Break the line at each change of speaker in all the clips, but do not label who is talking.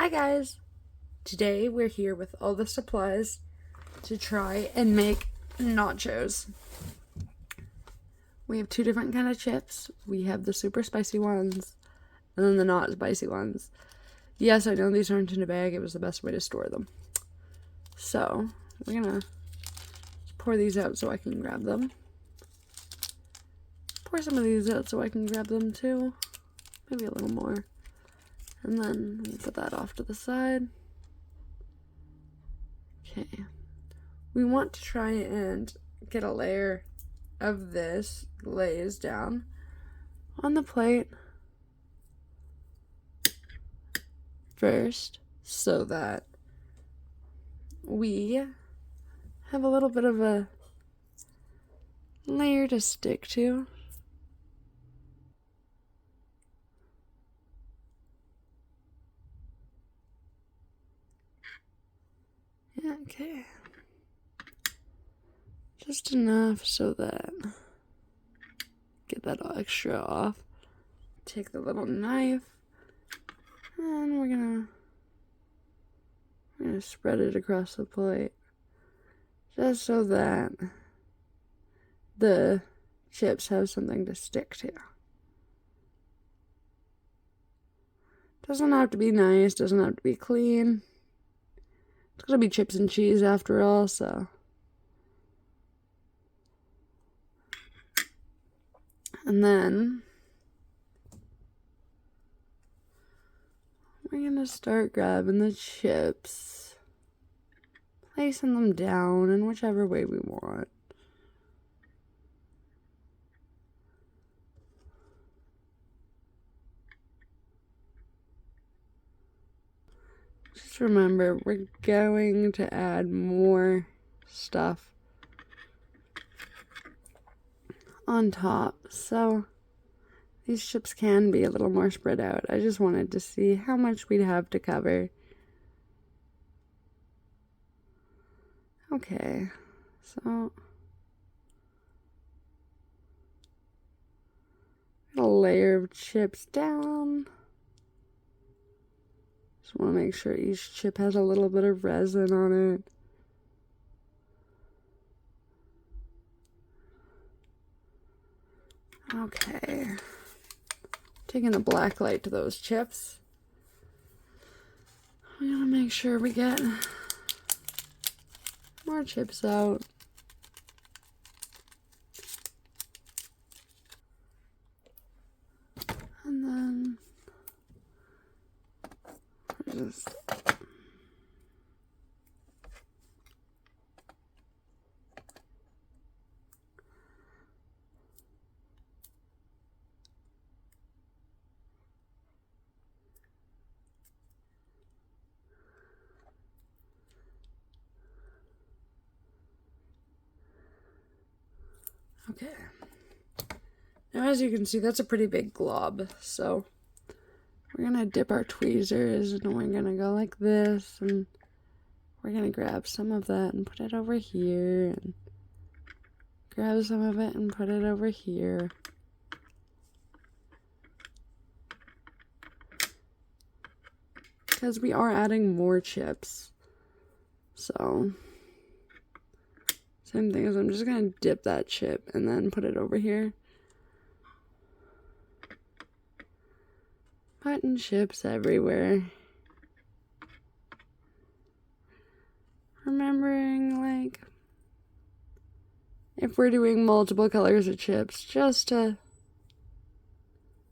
Hi guys! Today we're here with all the supplies to try and make nachos. We have two different kind of chips. We have the super spicy ones and then the not spicy ones. Yes, I know these aren't in a bag. It was the best way to store them. So, we're gonna pour these out so I can grab them. Pour some of these out so I can grab them too. Maybe a little more. And then we'll put that off to the side. Okay. We want to try and get a layer of this glaze down on the plate first so that we have a little bit of a layer to stick to. Okay. Just enough so that get that extra off. Take the little knife and we're gonna spread it across the plate just so that the chips have something to stick to. Doesn't have to be nice, doesn't have to be clean. It's gonna be chips and cheese after all, so. And then we're gonna start grabbing the chips, placing them down in whichever way we want. Just remember, we're going to add more stuff on top, so these chips can be a little more spread out. I just wanted to see how much we'd have to cover. Okay, so a layer of chips down. Just want to make sure each chip has a little bit of resin on it. Okay, taking the black light to those chips. We gotta make sure we get more chips out. And then just okay. Now as you can see, that's a pretty big glob, so we're gonna dip our tweezers and we're gonna go like this, and we're gonna grab some of that and put it over here, and grab some of it and put it over here. Because we are adding more chips. So, same thing as I'm just gonna dip that chip and then put it over here. Putting chips everywhere. Remembering, like, if we're doing multiple colors of chips, just to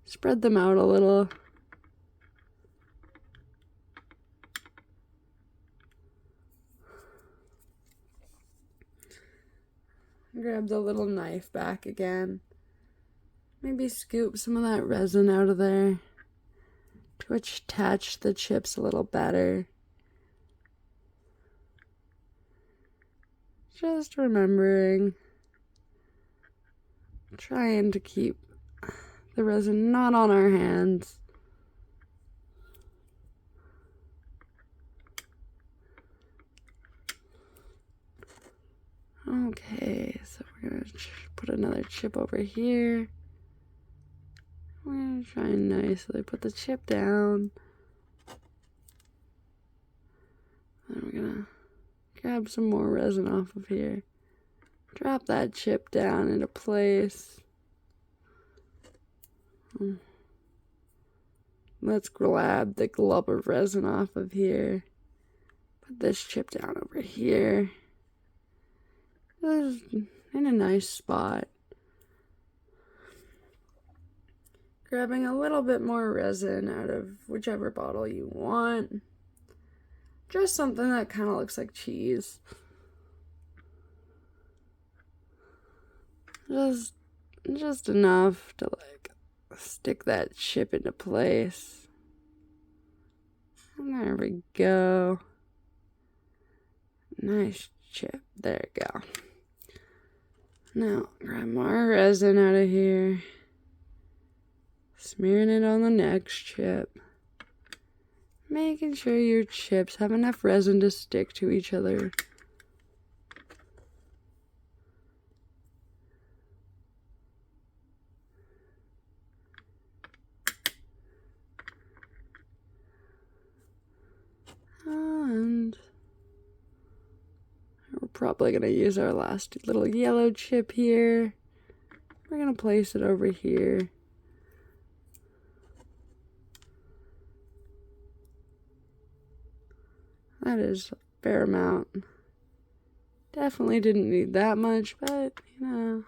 spread them out a little. Grab the little knife back again. Maybe scoop some of that resin out of there to attach the chips a little better. Just remembering, trying to keep the resin not on our hands. Okay, so we're gonna put another chip over here. We're gonna try and nicely put the chip down. grab some more resin off of here. Drop that chip down into place. Let's grab the glob of resin off of here. Put this chip down over here. This is in a nice spot. Grabbing a little bit more resin out of whichever bottle you want. Just something that kind of looks like cheese. Just enough to like stick that chip into place. And there we go. Nice chip. There we go. Now grab more resin out of here. Smearing it on the next chip. Making sure your chips have enough resin to stick to each other. And we're probably going to use our last little yellow chip here. We're going to place it over here. That is a fair amount. Definitely didn't need that much, but, you know,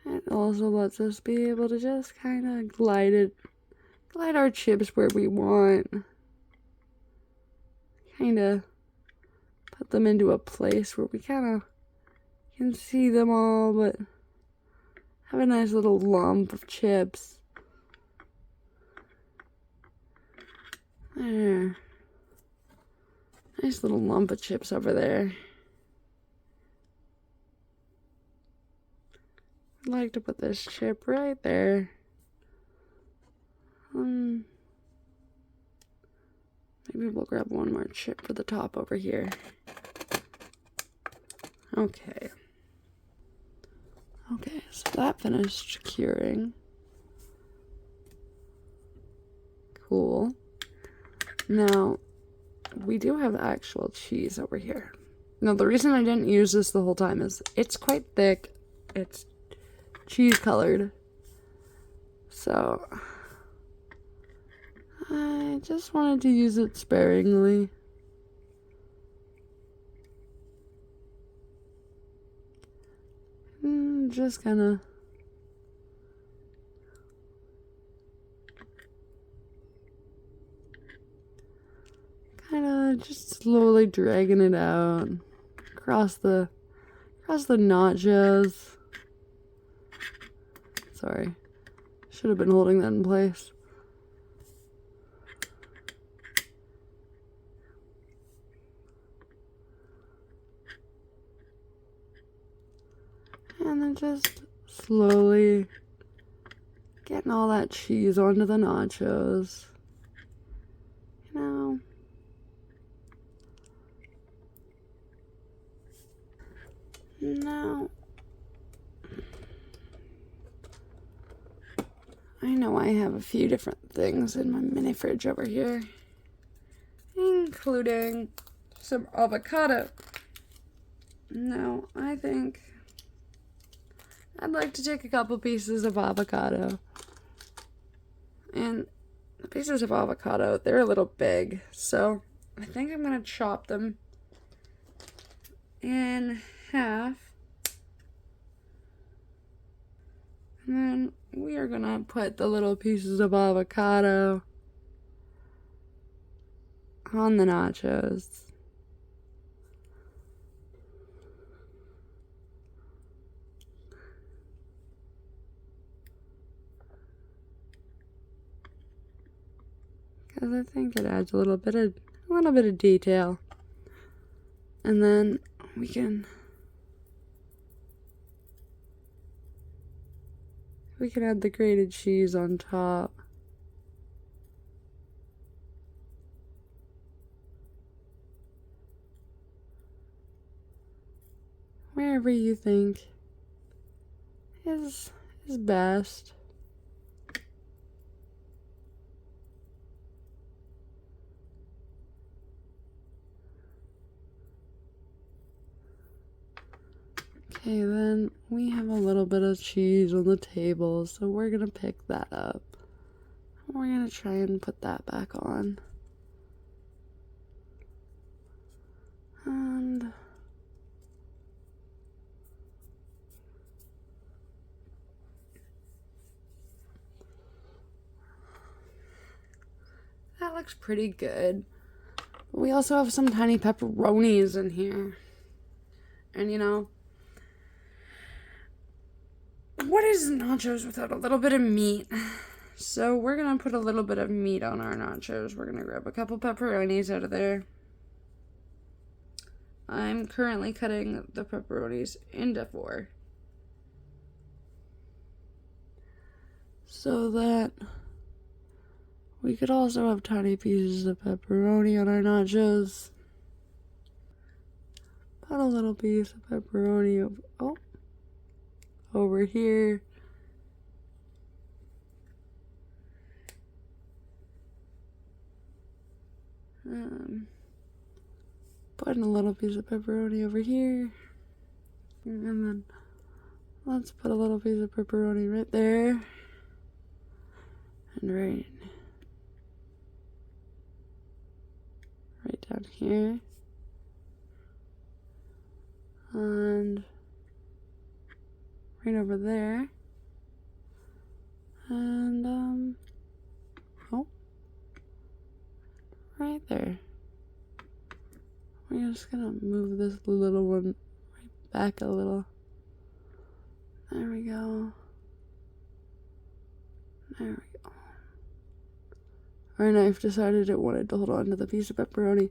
it also lets us be able to just kind of glide our chips where we want. Kind of put them into a place where we kind of can see them all, but have a nice little lump of chips. There. Nice little lump of chips over there. I'd like to put this chip right there. Maybe we'll grab one more chip for the top over here. Okay. Okay, so that finished curing. Cool. Now, we do have actual cheese over here. Now, the reason I didn't use this the whole time is it's quite thick. It's cheese colored. So, I just wanted to use it sparingly. Just kind of just slowly dragging it out across the nachos. Sorry, should have been holding that in place. And then just slowly getting all that cheese onto the nachos. You know. Now, I know I have a few different things in my mini fridge over here, including some avocado. Now, I think I'd like to take a couple pieces of avocado. And the pieces of avocado, they're a little big, so I think I'm going to chop them in half. And then we are going to put the little pieces of avocado on the nachos. Because I think it adds a little bit of detail. And then we can add the grated cheese on top. Wherever you think is best. Okay, then we have a little bit of cheese on the table, so we're gonna pick that up. We're gonna try and put that back on. And that looks pretty good. But we also have some tiny pepperonis in here. And you know, what is nachos without a little bit of meat? So we're gonna put a little bit of meat on our nachos. We're gonna grab a couple pepperonis out of there. I'm currently cutting the pepperonis into 4. So that we could also have tiny pieces of pepperoni on our nachos. Put a little piece of pepperoni over here. Putting a little piece of pepperoni over here. And then let's put a little piece of pepperoni right there. And right down here. And right over there. And right there. We're just gonna move this little one right back a little. There we go. There we go. Our knife decided it wanted to hold on to the piece of pepperoni.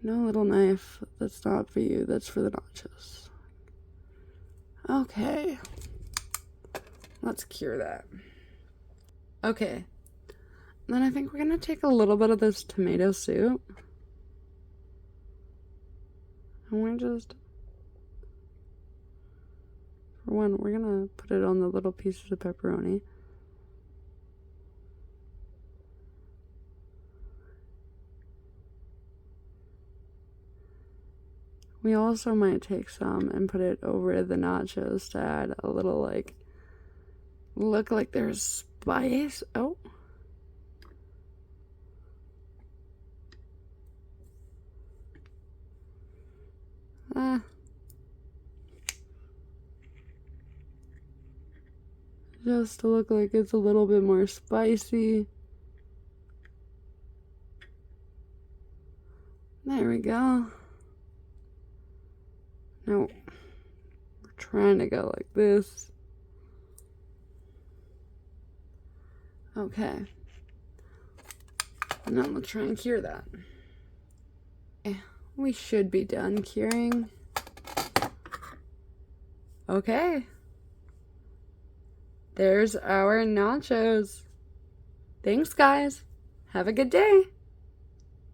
No, little knife, that's not for you, that's for the nachos. Okay. Let's cure that. Okay. Then I think we're gonna take a little bit of this tomato soup. And we're just, for one, we're gonna put it on the little pieces of pepperoni. We also might take some and put it over the nachos to add a little, like, look like there's spice. Oh. Just to look like it's a little bit more spicy. There we go. Now, we're trying to go like this. Okay. Now we'll try and cure that. We should be done curing. Okay. There's our nachos. Thanks, guys. Have a good day.